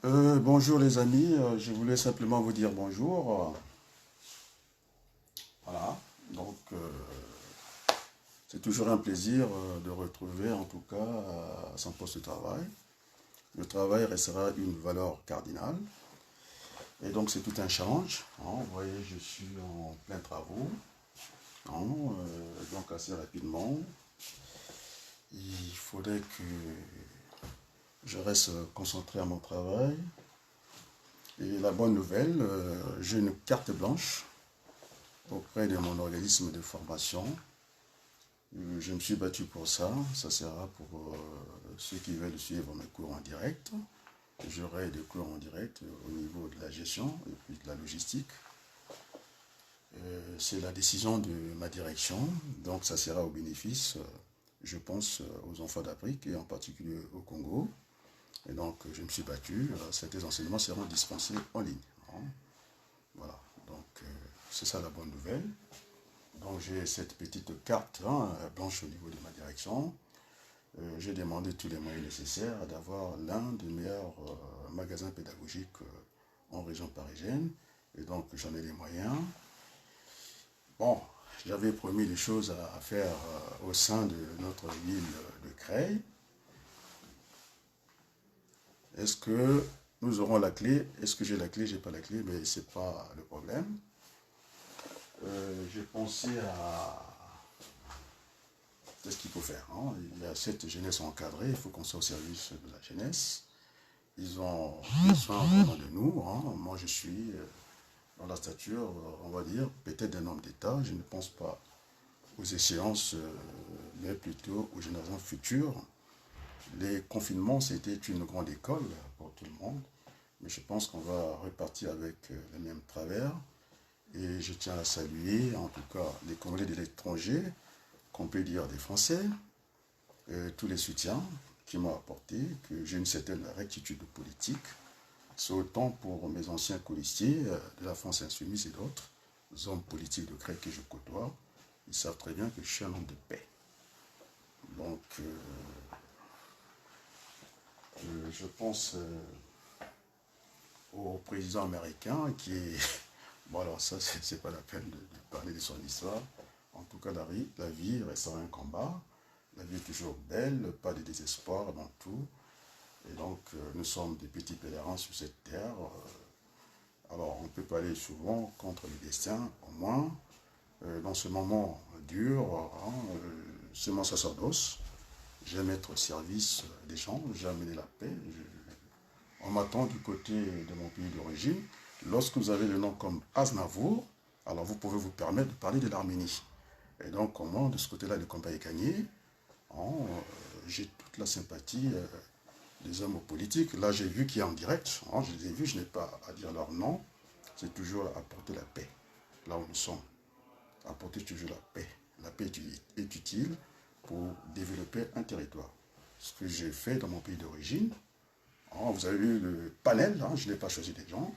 Bonjour les amis, je voulais simplement vous dire bonjour. Voilà, donc c'est toujours un plaisir de retrouver en tout cas son poste de travail. Le travail restera une valeur cardinale et donc c'est tout un challenge, hein. Vous voyez, je suis en plein travaux, hein, donc assez rapidement. Il faudrait que je reste concentré à mon travail. Et la bonne nouvelle, j'ai une carte blanche auprès de mon organisme de formation. Je me suis battu pour ça. Ça sera pour ceux qui veulent suivre mes cours en direct. J'aurai des cours en direct au niveau de la gestion et puis de la logistique. C'est la décision de ma direction. Donc ça sera au bénéfice, je pense, aux enfants d'Afrique et en particulier au Congo. Et donc je me suis battu. Certains enseignements seront dispensés en ligne, hein. Voilà. Donc c'est ça la bonne nouvelle. Donc j'ai cette petite carte, hein, blanche au niveau de ma direction. J'ai demandé tous les moyens nécessaires d'avoir l'un des meilleurs magasins pédagogiques en région parisienne. Et donc j'en ai les moyens. Bon, j'avais promis des choses à faire au sein de notre ville de Creil. Est-ce que nous aurons la clé? Est-ce que j'ai la clé? J'ai pas la clé, mais c'est pas le problème. J'ai pensé à ce qu'il faut faire, hein. Il y a cette jeunesse encadrée, il faut qu'on soit au service de la jeunesse. Ils ont besoin vraiment de nous, hein. Moi, je suis dans la stature, on va dire, peut-être d'un homme d'État. Je ne pense pas aux échéances, mais plutôt aux générations futures. Les confinements, c'était une grande école pour tout le monde. Mais je pense qu'on va repartir avec les mêmes travers. Et je tiens à saluer, en tout cas, les Congolais de l'étranger, qu'on peut dire des Français, tous les soutiens qui m'ont apporté, que j'ai une certaine rectitude politique. C'est autant pour mes anciens colistiers de la France insoumise et d'autres hommes politiques de Crète que je côtoie. Ils savent très bien que je suis un homme de paix. Donc, je pense au président américain qui est... Bon, alors ça, c'est pas la peine de parler de son histoire. En tout cas, la vie restera un combat. La vie est toujours belle, pas de désespoir dans tout. Et donc, nous sommes des petits pèlerins sur cette terre. Alors, on peut pas aller souvent contre les destins, au moins, dans ce moment dur, hein, c'est mon sacerdoce. J'aime être au service des gens, j'aime amener la paix. On m'attend du côté de mon pays d'origine. Lorsque vous avez le nom comme Aznavour, alors vous pouvez vous permettre de parler de l'Arménie. Et donc, comment, de ce côté-là, le combat est gagné, hein, j'ai toute la sympathie des hommes politiques. Là, j'ai vu qui est en direct, hein, je les ai vus, je n'ai pas à dire leur nom. C'est toujours apporter la paix, là où nous sommes. Apporter toujours la paix. La paix est utile pour développer un territoire. Ce que j'ai fait dans mon pays d'origine, hein, vous avez vu le panel, hein, je n'ai pas choisi des gens,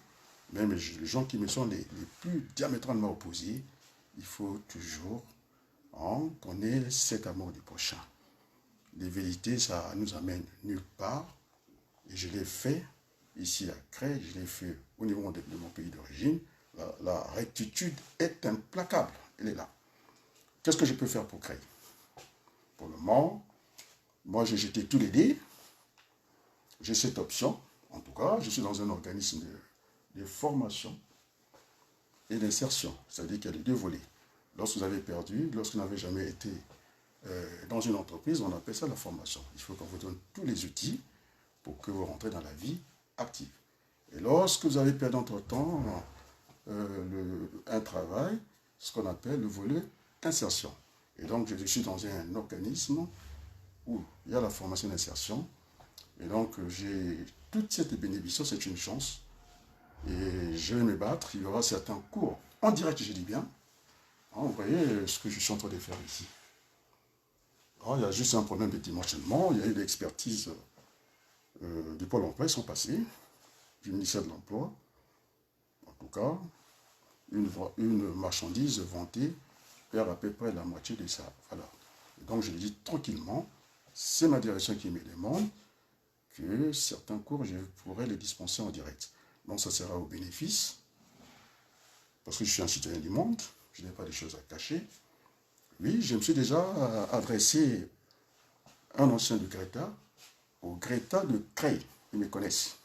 même les gens qui me sont les plus diamétralement opposés, il faut toujours, hein, qu'on ait cet amour du prochain. Les vérités, ça nous amène nulle part. Et je l'ai fait ici à Crète, je l'ai fait au niveau de mon pays d'origine. La rectitude est implacable, elle est là. Qu'est-ce que je peux faire pour Crète? Pour le moment, moi j'ai jeté tous les dés. J'ai cette option, en tout cas, je suis dans un organisme de formation et d'insertion. C'est-à-dire qu'il y a les deux volets. Lorsque vous avez perdu, lorsque vous n'avez jamais été dans une entreprise, on appelle ça la formation. Il faut qu'on vous donne tous les outils pour que vous rentrez dans la vie active. Et lorsque vous avez perdu entre-temps un travail, ce qu'on appelle le volet insertion. Et donc, je suis dans un organisme où il y a la formation d'insertion. Et donc, j'ai toute cette bénédiction, c'est une chance. Et je vais me battre. Il y aura certains cours en direct, je dis bien. Hein, vous voyez ce que je suis en train de faire ici. Alors, il y a juste un problème de dimensionnement. Il y a eu l'expertise du Pôle emploi, ils sont passés, du ministère de l'Emploi. En tout cas, une marchandise vantée perd à peu près la moitié de ça. Voilà. Et donc, je le dis tranquillement, c'est ma direction qui me demande que certains cours, je pourrais les dispenser en direct. Donc, ça sera au bénéfice, parce que je suis un citoyen du monde, je n'ai pas de choses à cacher. Oui, je me suis déjà adressé à un ancien de Greta, au Greta de Creil, ils me connaissent.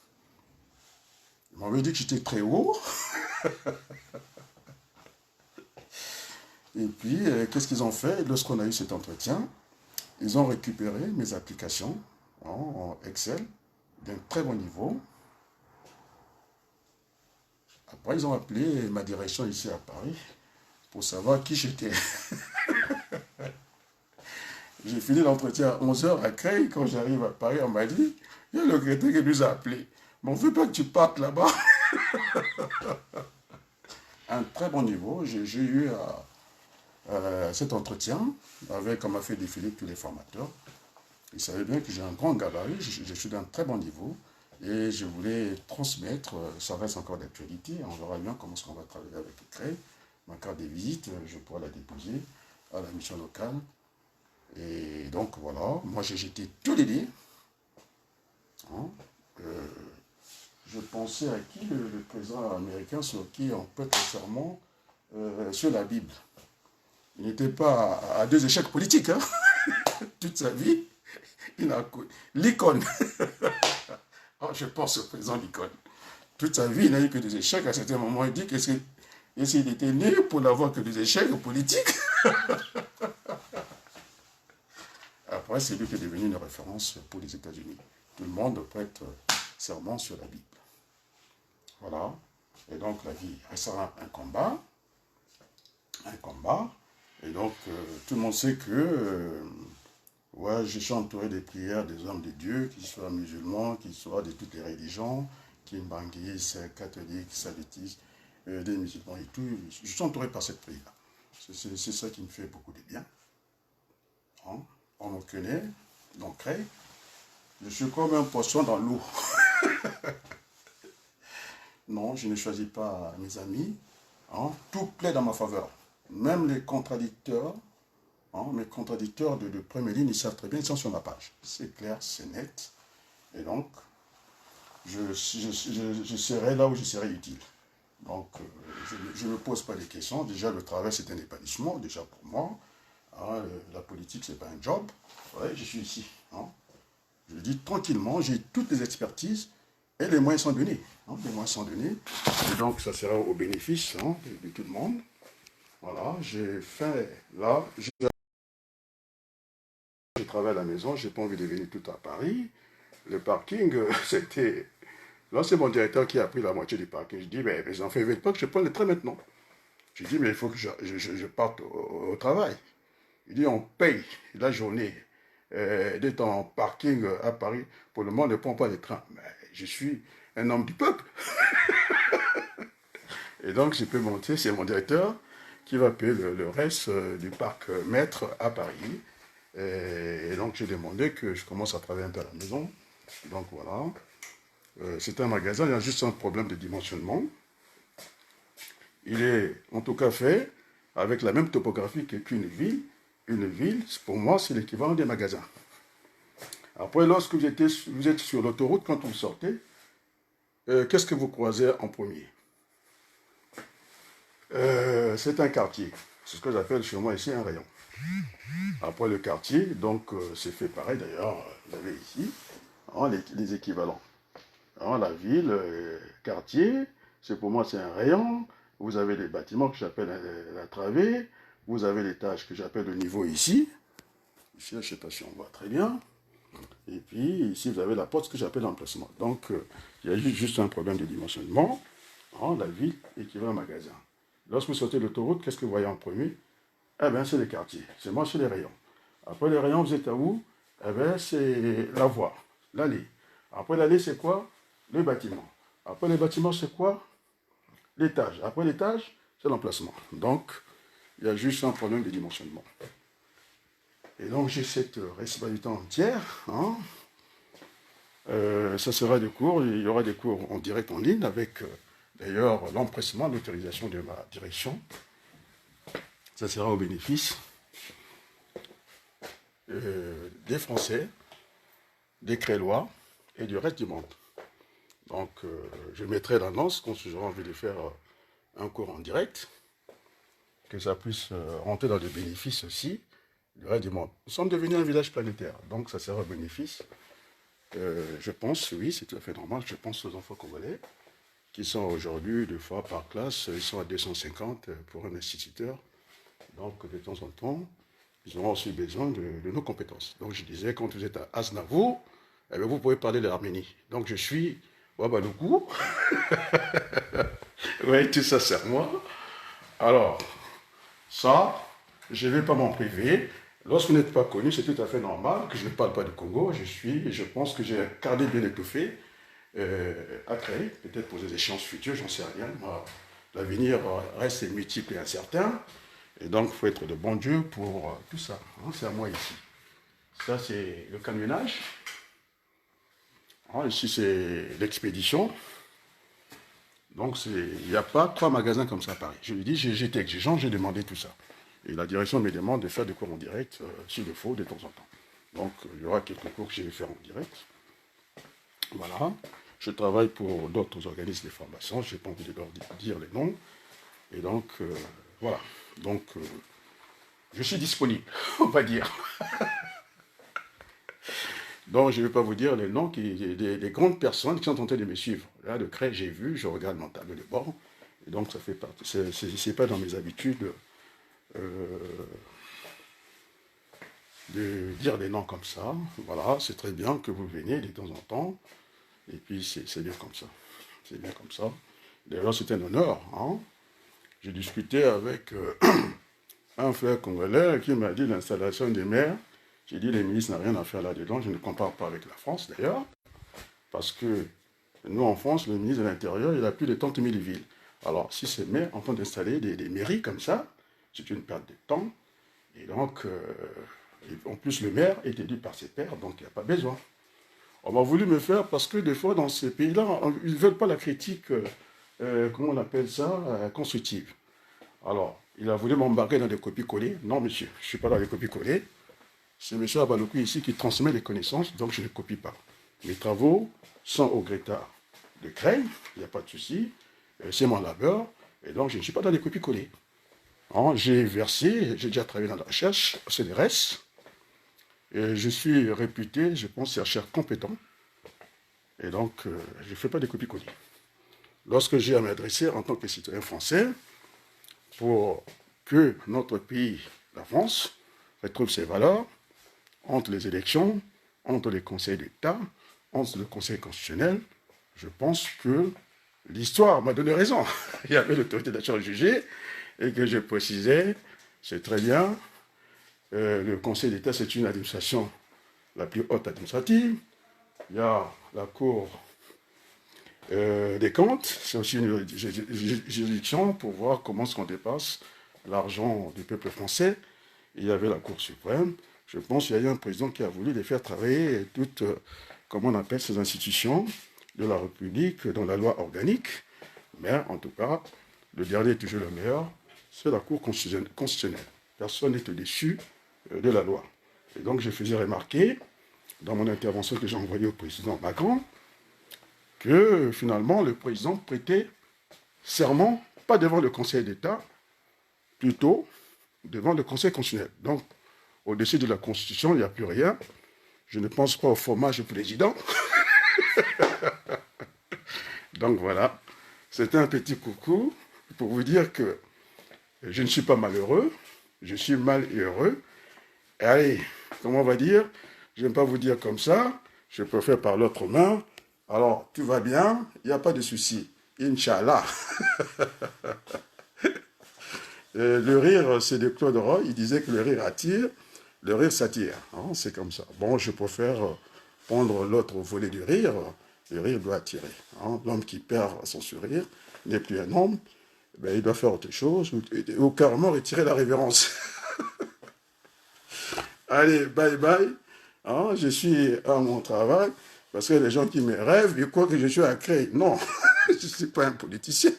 Ils m'avaient dit que j'étais très haut. Et puis, qu'est-ce qu'ils ont fait lorsqu'on a eu cet entretien? Ils ont récupéré mes applications en Excel d'un très bon niveau. Après, ils ont appelé ma direction ici à Paris pour savoir qui j'étais. J'ai fini l'entretien à 11 h à Creil. Quand j'arrive à Paris, on m'a dit, il y a le Greta qui nous a appelé. Mais on ne veut pas que tu partes là-bas. Un très bon niveau. J'ai eu cet entretien avec, on m'a fait défiler tous les formateurs. Ils savaient bien que j'ai un grand gabarit, je suis d'un très bon niveau et je voulais transmettre, ça reste encore d'actualité, on verra bien comment on va travailler avec le CREI. Ma carte de visite, je pourrai la déposer à la mission locale. Et donc voilà, moi j'ai jeté tous les dés. Hein. Je pensais à qui le président américain sur qui on prête le serment sur la Bible. Il n'était pas à deux échecs politiques, hein. Toute sa vie. L'icône. Oh, je pense au président l'icône. Toute sa vie, il n'a eu que des échecs. À certains moments, il dit qu'il était né pour n'avoir que des échecs politiques. Après, c'est lui qui est devenu une référence pour les États-Unis. Tout le monde prête serment sur la Bible. Voilà. Et donc, la vie restera un combat. Un combat. Et donc, tout le monde sait que... ouais, je suis entouré des prières des hommes de Dieu, qu'ils soient musulmans, qu'ils soient de toutes les religions, kimbanguistes, catholiques, salvétistes, des musulmans et tout. Je suis entouré par cette prière. C'est ça qui me fait beaucoup de bien. Hein? On me connaît, donc je suis comme un poisson dans l'eau. Non, je ne choisis pas mes amis. Hein? Tout plaît dans ma faveur. Même les contradicteurs. Mes contradicteurs de première ligne, ils savent très bien, ils sont sur ma page. C'est clair, c'est net. Et donc, je serai là où je serai utile. Donc, je ne me pose pas de questions. Déjà, le travail, c'est un épanouissement, déjà pour moi. Hein, la politique, ce n'est pas un job. Ouais, je suis ici. Hein. Je le dis tranquillement, j'ai toutes les expertises et les moyens sont donnés. Hein, les moyens sont donnés. Et donc, ça sera au bénéfice de tout le monde. Voilà, j'ai fait là... Je travaille à la maison, je n'ai pas envie de venir tout à Paris. Le parking, c'était... Là, c'est mon directeur qui a pris la moitié du parking. Je dis, mais mes enfants ne veulent pas que je prenne le train maintenant. Je dis, mais il faut que je parte au travail. Il dit, on paye la journée d'être en parking à Paris. Pour le moment, on ne prend pas le train. Mais je suis un homme du peuple. Et donc, je peux monter, c'est mon directeur qui va payer le reste du parc maître à Paris. Et donc, j'ai demandé que je commence à travailler un peu à la maison. Donc, voilà. C'est un magasin, il y a juste un problème de dimensionnement. Il est, en tout cas, fait avec la même topographie qu'une ville. Une ville, pour moi, c'est l'équivalent des magasins. Après, lorsque vous êtes sur l'autoroute, quand vous sortez, qu'est-ce que vous croisez en premier? C'est un quartier. C'est ce que j'appelle chez moi ici un rayon. Après le quartier, donc c'est fait pareil d'ailleurs, vous avez ici les équivalents. Alors, la ville, quartier, pour moi c'est un rayon. Vous avez les bâtiments que j'appelle la travée. Vous avez l'étage que j'appelle le niveau ici. Ici, je ne sais pas si on voit très bien. Et puis ici, vous avez la porte que j'appelle l'emplacement. Donc, il y a juste un problème de dimensionnement. La ville équivaut à un magasin. Lorsque vous sortez de l'autoroute, qu'est-ce que vous voyez en premier? Eh bien, c'est les quartiers. C'est moi, c'est les rayons. Après les rayons, vous êtes à où? Eh bien, c'est la voie, l'allée. Après l'allée, c'est quoi? Le bâtiment. Après le bâtiment, c'est quoi? L'étage. Après l'étage, c'est l'emplacement. Donc, il y a juste un problème de dimensionnement. Et donc, j'ai cette responsabilité entière. Ça sera des cours. Il y aura des cours en direct en ligne avec, d'ailleurs, l'empressement, l'autorisation de ma direction. Ça sera au bénéfice des Français, des Crélois et du reste du monde. Donc, je mettrai l'annonce quand j'aurai envie de faire un cours en direct, que ça puisse rentrer dans le bénéfice aussi du reste du monde. Nous sommes devenus un village planétaire, donc ça sera un bénéfice. Je pense, oui, c'est tout à fait normal, je pense aux enfants congolais, qui sont aujourd'hui, 2 fois par classe, ils sont à 250 pour un instituteur. Donc, de temps en temps, ils auront aussi besoin de nos compétences. Donc, je disais, quand vous êtes à Aznavour, eh bien, vous pouvez parler de l'Arménie. Donc, je suis Ouabalougou. Oui, tout ça, c'est moi. Alors, ça, je ne vais pas m'en priver. Lorsque vous n'êtes pas connu, c'est tout à fait normal que je ne parle pas du Congo. Je pense que j'ai un carnet bien étoffé à créer, peut-être pour des échéances futures, j'en sais rien. L'avenir reste multiple et incertain. Et donc, il faut être de bon Dieu pour tout ça. Hein, c'est à moi ici. Ça, c'est le camionnage. Hein, ici, c'est l'expédition. Donc, il n'y a pas 3 magasins comme ça à Paris. Je lui dis, j'étais exigeant, j'ai demandé tout ça. Et la direction me demande de faire des cours en direct, s'il le faut, de temps en temps. Donc, il y aura quelques cours que je vais faire en direct. Voilà. Je travaille pour d'autres organismes de formation. Je n'ai pas envie de leur dire les noms. Et donc, voilà. Donc, je suis disponible, on va dire. Donc, je ne vais pas vous dire les noms des grandes personnes qui sont en train de me suivre. Là, de Cré, j'ai vu, je regarde mon tableau de bord. Et donc, ça fait partie. C'est pas dans mes habitudes de dire des noms comme ça. Voilà, c'est très bien que vous veniez de temps en temps. Et puis, c'est bien comme ça. C'est bien comme ça. D'ailleurs, c'est un honneur. Hein. J'ai discuté avec un frère congolais qui m'a dit l'installation des maires. J'ai dit, les ministres n'ont rien à faire là-dedans. Je ne compare pas avec la France, d'ailleurs. Parce que nous, en France, le ministre de l'Intérieur, il a plus de 30 000 villes. Alors, si ces maires en train d'installer des mairies comme ça, c'est une perte de temps. Et donc, en plus, le maire est élu par ses pairs, donc il n'y a pas besoin. On m'a voulu me faire parce que des fois, dans ces pays-là, ils ne veulent pas la critique, comment on appelle ça, constructive. Alors, il a voulu m'embarquer dans des copies-collées. Non, monsieur, je ne suis pas dans les copies-collées. C'est M. Abalokou ici qui transmet les connaissances, donc je ne copie pas. Mes travaux sont au Greta de Creil, il n'y a pas de souci. C'est mon labeur, et donc je ne suis pas dans les copies-collées. J'ai versé, j'ai déjà travaillé dans la recherche, au CNRS. Et je suis réputé, je pense, chercheur compétent. Et donc, je ne fais pas des copies-collées. Lorsque j'ai à m'adresser en tant que citoyen français, pour que notre pays, la France, retrouve ses valeurs, entre les élections, entre les conseils d'État, entre le conseil constitutionnel, je pense que l'histoire m'a donné raison. Il y avait l'autorité d'action jugée, et que je précisais, c'est très bien, le conseil d'État, c'est une administration la plus haute administrative. Il y a la Cour des comptes, c'est aussi une juridiction pour voir comment est-ce qu'on dépasse l'argent du peuple français. Il y avait la Cour suprême. Je pense qu'il y a eu un président qui a voulu les faire travailler toutes, comment on appelle ces institutions de la République dans la loi organique. Mais en tout cas, le dernier est toujours le meilleur, c'est la Cour constitutionnelle. Personne n'est au-dessus de la loi. Et donc, je faisais remarquer, dans mon intervention que j'ai envoyée au président Macron, que finalement, le président prêtait serment, pas devant le Conseil d'État, plutôt devant le Conseil constitutionnel. Donc, au-dessus de la Constitution, il n'y a plus rien. Je ne pense pas au fromage du président. Donc voilà, c'était un petit coucou pour vous dire que je ne suis pas malheureux, je suis mal et heureux. Et allez, comment on va dire, je n'aime pas vous dire comme ça, je préfère par l'autre main. Alors, tout va bien, il n'y a pas de souci. Inch'Allah. Le rire, c'est de Claude Roy, il disait que le rire attire, le rire s'attire. Hein, c'est comme ça. Bon, je préfère prendre l'autre volet du rire. Le rire doit attirer. Hein. L'homme qui perd son sourire n'est plus un homme. Ben, il doit faire autre chose ou carrément retirer la révérence. Allez, bye bye. Hein, je suis à mon travail parce que les gens qui me rêvent, ils croient que je suis à Créy. Non, je ne suis pas un politicien.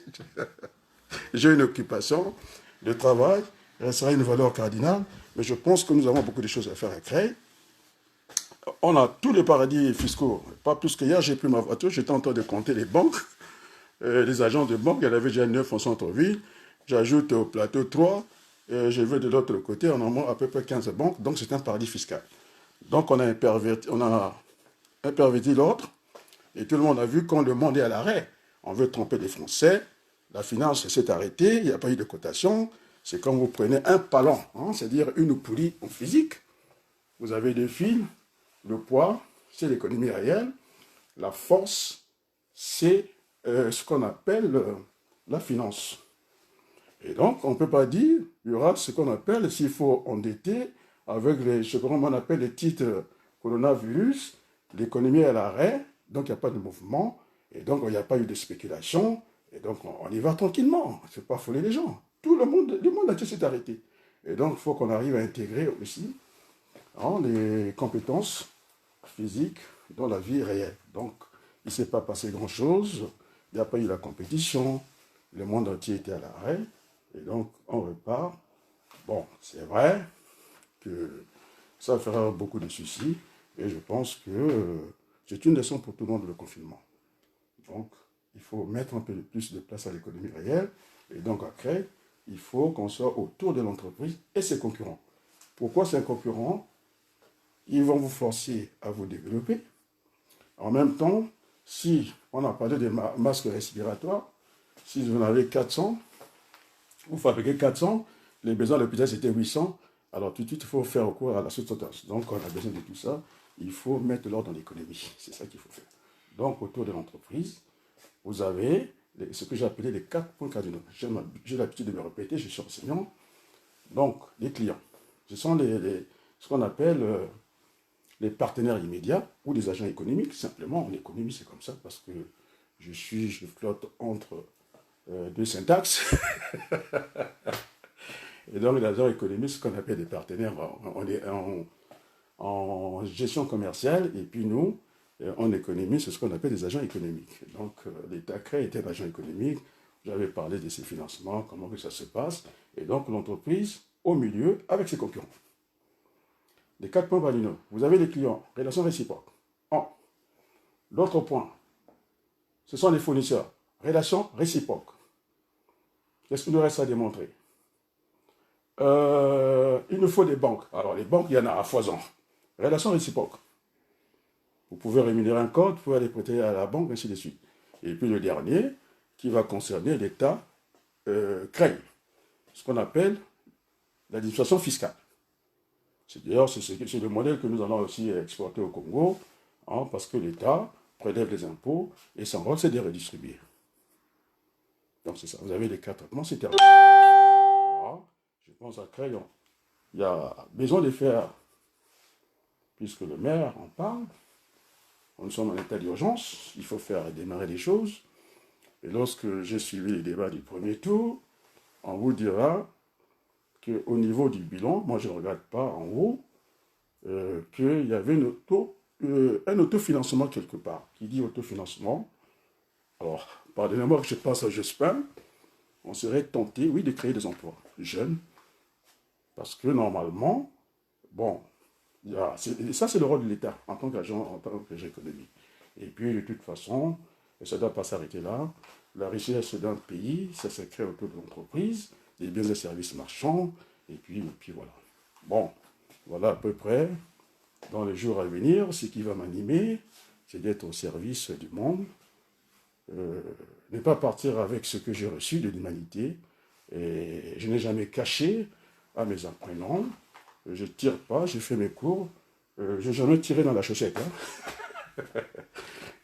J'ai une occupation, le travail restera une valeur cardinale, mais je pense que nous avons beaucoup de choses à faire à Créy. On a tous les paradis fiscaux pas plus qu'hier, j'ai pris ma voiture, j'étais en train de compter les banques, les agents de banque, il y en avait déjà 9 en centre-ville. J'ajoute au plateau 3, je vais de l'autre côté, on en a à peu près 15 banques, donc c'est un paradis fiscal. Donc on a perverti l'ordre, et tout le monde a vu quand le monde est à l'arrêt. On veut tromper les Français, la finance s'est arrêtée, il n'y a pas eu de cotation. C'est comme vous prenez un ballon, hein, c'est-à-dire une poulie en physique. Vous avez deux fils, le poids, c'est l'économie réelle. La force, c'est ce qu'on appelle la finance. Et donc, on ne peut pas dire, il y aura ce qu'on appelle, s'il faut endetter, avec ce qu'on appelle les titres coronavirus, l'économie est à l'arrêt, donc il n'y a pas de mouvement, et donc il n'y a pas eu de spéculation, et donc on y va tranquillement, il ne faut pas affoler les gens. Tout le monde entier s'est arrêté. Et donc, il faut qu'on arrive à intégrer aussi hein, les compétences physiques dans la vie réelle. Donc, il ne s'est pas passé grand-chose, il n'y a pas eu la compétition, le monde entier était à l'arrêt, et donc on repart. Bon, c'est vrai que ça fera beaucoup de soucis, et je pense que c'est une leçon pour tout le monde le confinement. Donc, il faut mettre un peu plus de place à l'économie réelle, et donc après, il faut qu'on soit autour de l'entreprise et ses concurrents. Pourquoi c'est un concurrent? Ils vont vous forcer à vous développer. En même temps, si on a parlé des masques respiratoires, si vous en avez 400, vous fabriquez 400, les besoins de l'hôpital c'était 800, alors tout de suite il faut faire recours à la sous-traitance. Donc on a besoin de tout ça, il faut mettre l'ordre dans l'économie, c'est ça qu'il faut faire. Donc autour de l'entreprise, vous avez ce que j'ai appelé les 4 points cardinaux. J'ai l'habitude de me répéter, je suis enseignant. Donc les clients, ce sont ce qu'on appelle les partenaires immédiats ou les agents économiques. Simplement, en économie, c'est comme ça parce que je flotte entre deux syntaxes. Et donc, les agents économiques, ce qu'on appelle des partenaires en gestion commerciale. Et puis nous, en économie, c'est ce qu'on appelle des agents économiques. Donc, l'État crée un agent économique. J'avais parlé de ses financements, comment que ça se passe. Et donc, l'entreprise, au milieu, avec ses concurrents. Les 4 points cardinaux. Vous avez les clients, relations réciproques. L'autre point, ce sont les fournisseurs, relations réciproques. Qu'est-ce qu'il nous reste à démontrer? Il nous faut des banques. Alors, les banques, il y en a à foison. Relations réciproques. Vous pouvez rémunérer un compte, vous pouvez aller prêter à la banque, ainsi de suite. Et puis le dernier, qui va concerner l'État, crée ce qu'on appelle la dissuasion fiscale. D'ailleurs, c'est le modèle que nous allons aussi exporter au Congo, hein, parce que l'État prélève les impôts et son rôle, c'est de redistribuer. Donc c'est ça, vous avez les 4 traitements, c'est terminé. Voilà, je pense à Crayon. Il y a besoin de faire, puisque le maire en parle, nous sommes en état d'urgence, il faut faire démarrer les choses. Et lorsque j'ai suivi les débats du premier tour, on vous dira qu'au niveau du bilan, moi je ne regarde pas en haut, qu'il y avait un autofinancement quelque part. Qui dit autofinancement, alors, pardonnez-moi que je passe à Jospin, on serait tenté, oui, de créer des emplois jeunes, parce que normalement, bon, ça c'est le rôle de l'État en tant qu'agent économique. Et puis de toute façon, ça ne doit pas s'arrêter là. La richesse d'un pays, ça se crée autour de l'entreprise, des biens et services marchands, et puis voilà. Bon, voilà à peu près, dans les jours à venir, ce qui va m'animer, c'est d'être au service du monde, ne pas partir avec ce que j'ai reçu de l'humanité, et je n'ai jamais caché à mes apprenants, je ne tire pas, je fais mes cours, je n'ai jamais tiré dans la chaussette. Hein.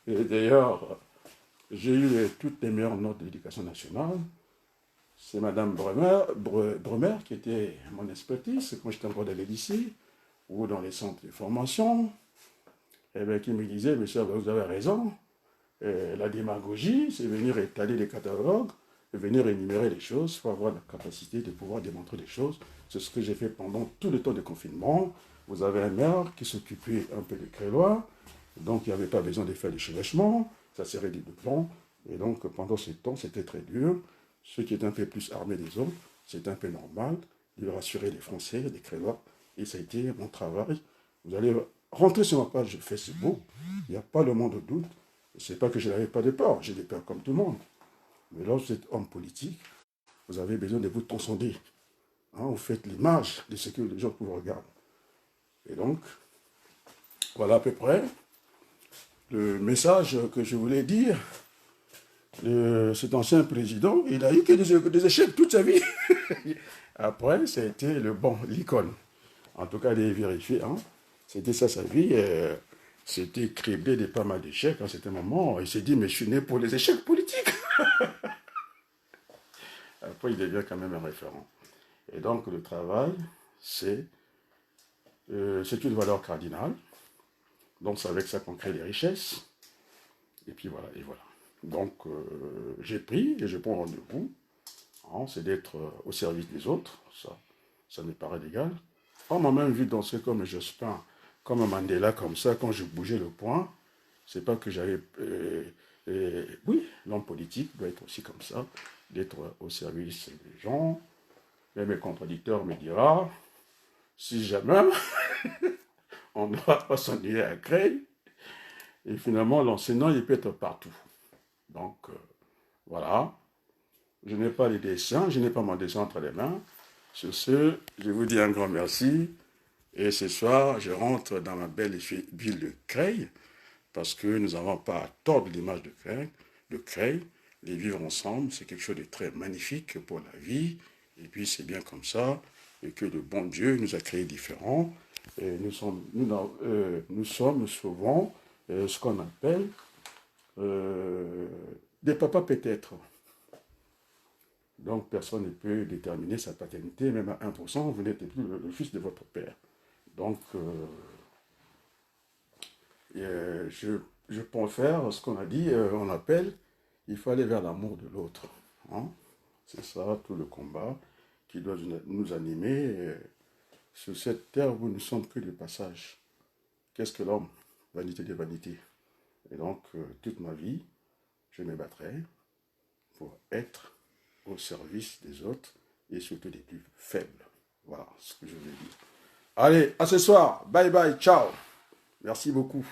Et d'ailleurs, j'ai eu toutes les meilleures notes de l'éducation nationale. C'est Madame Bremer qui était mon expertise quand j'étais encore dans les lycées ou dans les centres de formation, et bien, qui me disait, monsieur, vous avez raison, la démagogie, c'est venir étaler les catalogues, et venir énumérer les choses, il faut avoir la capacité de pouvoir démontrer les choses. C'est ce que j'ai fait pendant tout le temps de confinement. Vous avez un maire qui s'occupait un peu des Crélois, donc il n'y avait pas besoin de faire des chevêchements, ça serait des doublons, et donc pendant ce temps, c'était très dur. Ceux qui étaient un peu plus armés des autres, c'était un peu normal de rassurer les Français, les Crélois, et ça a été mon travail. Vous allez rentrer sur ma page Facebook, Il n'y a pas le moindre doute. Ce n'est pas que je n'avais pas de peur, j'ai des peurs comme tout le monde. Mais lorsque vous êtes homme politique, vous avez besoin de vous transcender. Hein, vous faites l'image de ce que les gens vous regardent. Et donc, voilà à peu près le message que je voulais dire de cet ancien président. Il a eu que des échecs toute sa vie. Après, c'était l'icône. En tout cas, il est vérifié. Hein. C'était ça sa vie. C'était criblé de pas mal d'échecs. À certain moment, il s'est dit, mais je suis né pour les échecs politiques. Après, il devient quand même un référent. Et donc, le travail, c'est une valeur cardinale. Donc, c'est avec ça qu'on crée des richesses. Et puis voilà, et voilà. Donc, j'ai pris et je prends rendez-vous. Hein, c'est d'être au service des autres. Ça me paraît légal. On m'a même vu danser comme Jospin, comme Mandela, comme ça, quand je bougeais le poing. C'est pas que j'avais... oui, l'homme politique doit être aussi comme ça, d'être au service des gens. Mais mes contradicteurs me diront, si jamais on ne va pas s'ennuyer à Creil, et finalement l'enseignant il peut être partout. Donc voilà, je n'ai pas les dessins, je n'ai pas mon dessin entre les mains. Sur ce, je vous dis un grand merci. Et ce soir, je rentre dans ma belle ville de Creil, parce que nous n'avons pas à tordre l'image de Creil. Les vivre ensemble, c'est quelque chose de très magnifique pour la vie. Et puis c'est bien comme ça, et que le bon Dieu nous a créés différents. Et nous sommes souvent ce qu'on appelle des papas peut-être. Donc personne ne peut déterminer sa paternité, même à 1%, vous n'êtes plus le fils de votre père. Donc je préfère ce qu'on a dit, on appelle, il faut aller vers l'amour de l'autre. Hein? C'est ça tout le combat qui doit nous animer sur cette terre où nous ne sommes que de passage. Qu'est-ce que l'homme? Vanité de vanité. Et donc, toute ma vie, je me battrai pour être au service des autres et surtout des plus faibles. Voilà ce que je veux dire. Allez, à ce soir. Bye bye, ciao. Merci beaucoup.